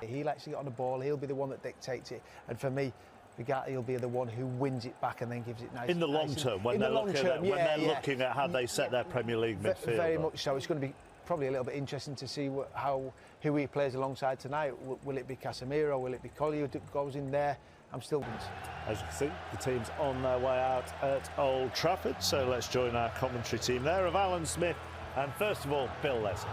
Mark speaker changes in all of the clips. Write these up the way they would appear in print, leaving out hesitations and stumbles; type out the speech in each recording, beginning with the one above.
Speaker 1: He'll actually get on the ball, he'll be the one that dictates it, and for me, he'll be the one who wins it back and then gives it nice.
Speaker 2: In the long term, when they're looking at how they set their Premier League midfield.
Speaker 1: Very much so. It's going to be probably a little bit interesting to see who he plays alongside tonight. Will it be Casemiro? Will it be Collier who goes in there? I'm still...
Speaker 2: As you can see, the team's on their way out at Old Trafford, so let's join our commentary team there of Alan Smith and, first of all, Bill Leslie.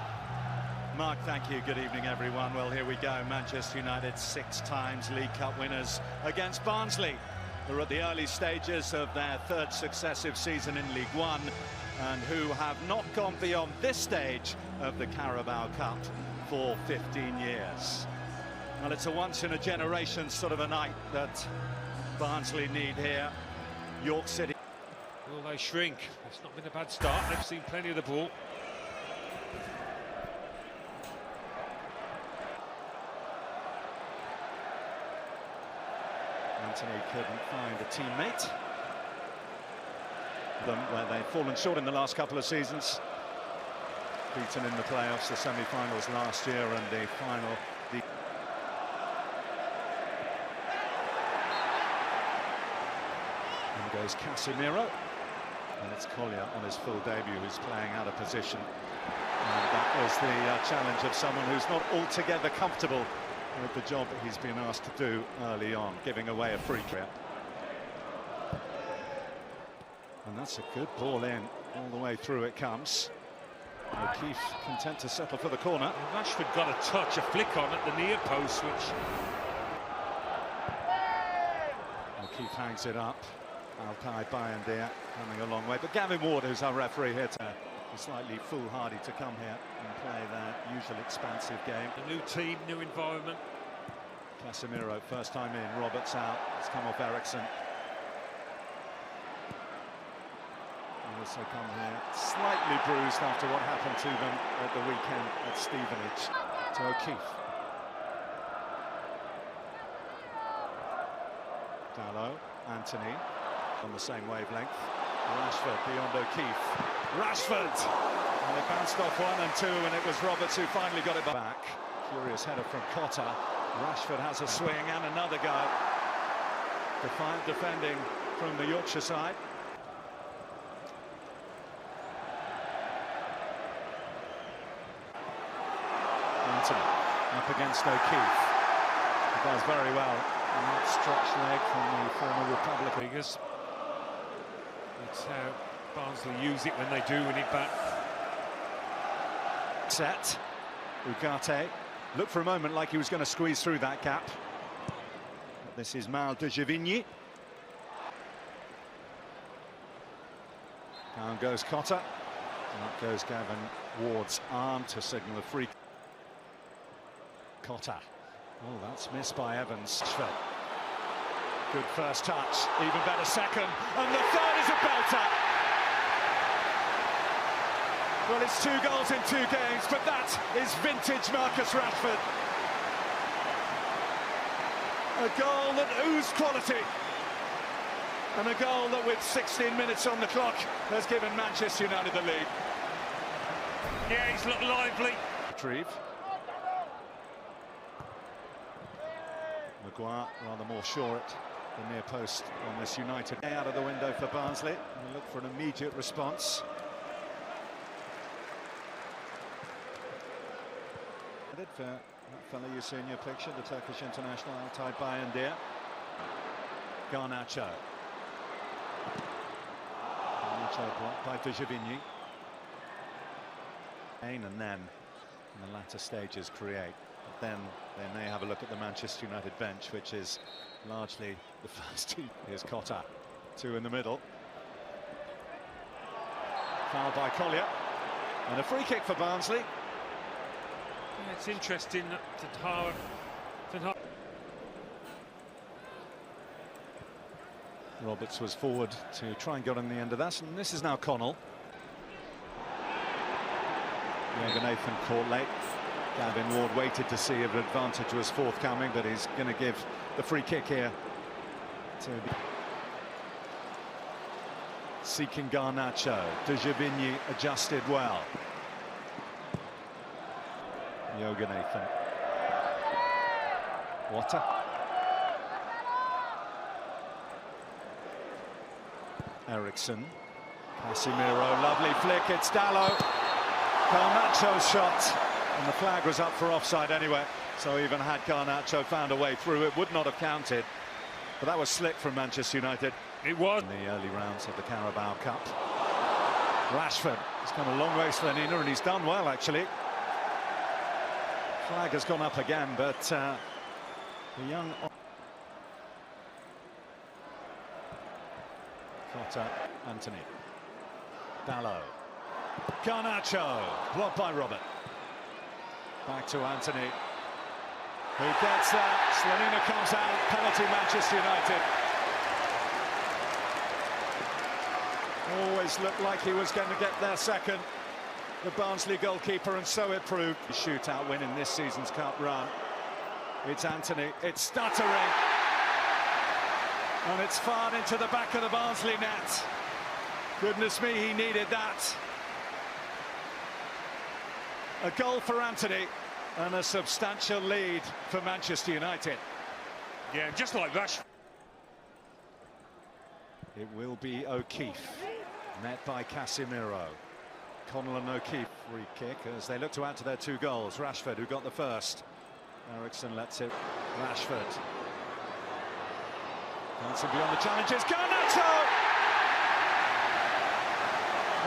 Speaker 3: Mark, thank you. Good evening, everyone. Well, here we go. Manchester United 6 times League Cup winners against Barnsley. They're at the early stages of their 3rd successive season in League One, and who have not gone beyond this stage of the Carabao Cup for 15 years. Well, it's a once-in-a-generation sort of a night that Barnsley need here. York City.
Speaker 4: Will they shrink? It's not been a bad start. They've seen plenty of the ball.
Speaker 3: Anthony couldn't find a teammate. Where they've fallen short in the last couple of seasons. Beaten in the playoffs, the semi-finals last year, and the final. In goes Casemiro, and it's Collier on his full debut who's playing out of position. And that was the challenge of someone who's not altogether comfortable with the job that he's been asked to do early on, giving away a free kick. And that's a good ball in, all the way through it comes. O'Keefe content to settle for the corner.
Speaker 4: Rashford got a touch, a flick on at the near post, which...
Speaker 3: O'Keefe hangs it up. Altai Bayandere coming a long way. But Gavin Ward, who's our referee here, is slightly foolhardy to come here and play their usual expansive game.
Speaker 4: A new team, new environment.
Speaker 3: Casemiro, first time in. Roberts out. It's come off Eriksson. Also come here slightly bruised after what happened to them at the weekend at Stevenage. To O'Keefe. Dalot, Anthony on the same wavelength. Rashford beyond O'Keefe. Rashford! And it bounced off 1 and 2, and it was Roberts who finally got it back. Curious header from Cotta. Rashford has a swing and another go. Defiant defending from the Yorkshire side. Anthony up against O'Keefe. He does very well on that stretched leg from the former Republican.
Speaker 4: That's how Barnsley use it when they do win it back.
Speaker 3: Set. Ugarte looked for a moment like he was going to squeeze through that gap. This is Mal de Givigny. Down goes Cotta. And up goes Gavin Ward's arm to signal a free. Cotta. Oh, that's missed by Evans. Good first touch, even better second, and the third is a belter. Well, it's 2 goals in 2 games, but that is vintage Marcus Rashford. A goal that oozed quality, and a goal that with 16 minutes on the clock has given Manchester United the lead.
Speaker 4: Yeah, he's looked lively.
Speaker 3: Retrieve. Maguire rather more sure at the near post on this United. Out of the window for Barnsley. We look for an immediate response. For that fellow you see in your picture, the Turkish international Altai Bayandere. Garnacho. Garnacho blocked by de Givigny. And then in the latter stages create. But then they may have a look at the Manchester United bench, which is largely the first team. Here's Cotta, 2 in the middle. Fouled by Collier. And a free kick for Barnsley.
Speaker 4: Yeah, it's interesting that
Speaker 3: Roberts was forward to try and get on the end of that, and this is now Connell. Nathan caught late. Gavin Ward waited to see if an advantage was forthcoming, but he's going to give the free kick here to seeking Garnacho. De Givigny adjusted well. Nathan. Water. Eriksson. Casemiro, lovely flick, it's Dalot. Garnacho's shot, and the flag was up for offside anyway, so even had Garnacho found a way through, it would not have counted. But that was slick from Manchester United.
Speaker 4: It was.
Speaker 3: In the early rounds of the Carabao Cup. Rashford has come a long way, Slanina, and he's done well, actually. Flag has gone up again, but the young... Cotter, Anthony. Dalot. Garnacho, blocked by Robert. Back to Anthony, who gets that. Slanina comes out, penalty Manchester United. Always looked like he was going to get their second, the Barnsley goalkeeper, and so it proved. The shootout win in this season's cup run. It's Anthony, it's stuttering, and it's fired into the back of the Barnsley net. Goodness me, he needed that. A goal for Anthony and a substantial lead for Manchester United.
Speaker 4: Yeah, just like Rashford.
Speaker 3: It will be O'Keefe, met by Casemiro. Connell and O'Keefe free kick as they look to add to their 2 goals. Rashford, who got the first. Eriksson lets it. Rashford. Dancing beyond the challenges. Garnacho!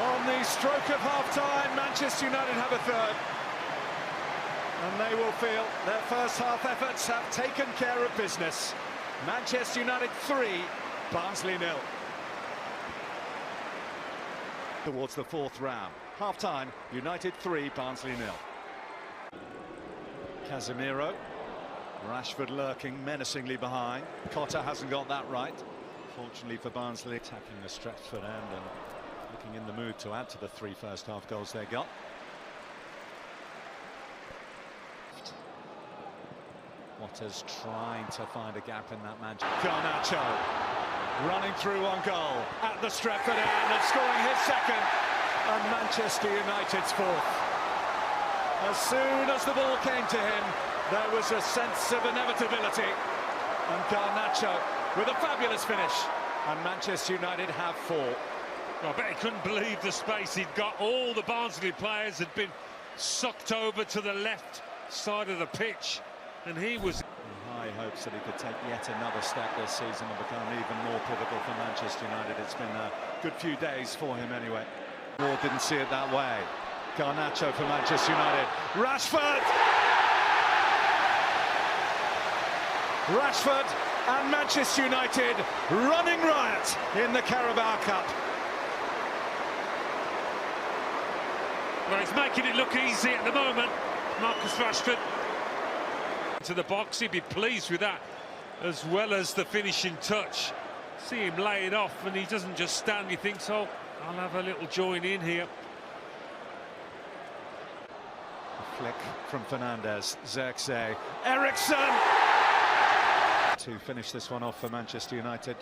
Speaker 3: On the stroke of half-time, Manchester United have a third. And they will feel their first half efforts have taken care of business. Manchester United 3, Barnsley 0. Towards the 4th round. Half-time, United 3, Barnsley 0. Casemiro. Rashford lurking menacingly behind. Cotter hasn't got that right. Fortunately for Barnsley, attacking the Stretford end and looking in the mood to add to the 3 first-half goals they got. Waters trying to find a gap in that man. Garnacho running through on goal at the Stretford end and scoring his second, and Manchester United's 4th. As soon as the ball came to him, there was a sense of inevitability, and Garnacho with a fabulous finish, and Manchester United have 4.
Speaker 4: I bet he couldn't believe the space he'd got. All the Barnsley players had been sucked over to the left side of the pitch, and he was...
Speaker 3: High hopes that he could take yet another step this season and become even more pivotal for Manchester United. It's been a good few days for him anyway. Ward didn't see it that way. Garnacho for Manchester United. Rashford! Rashford and Manchester United running riot in the Carabao Cup.
Speaker 4: Well, he's making it look easy at the moment, Marcus Rashford. To the box, he'd be pleased with that, as well as the finishing touch. See him lay it off, and he doesn't just stand, he thinks, oh, I'll have a little join in here.
Speaker 3: A flick from Fernandez, Xerxes, Eriksson! To finish this one off for Manchester United.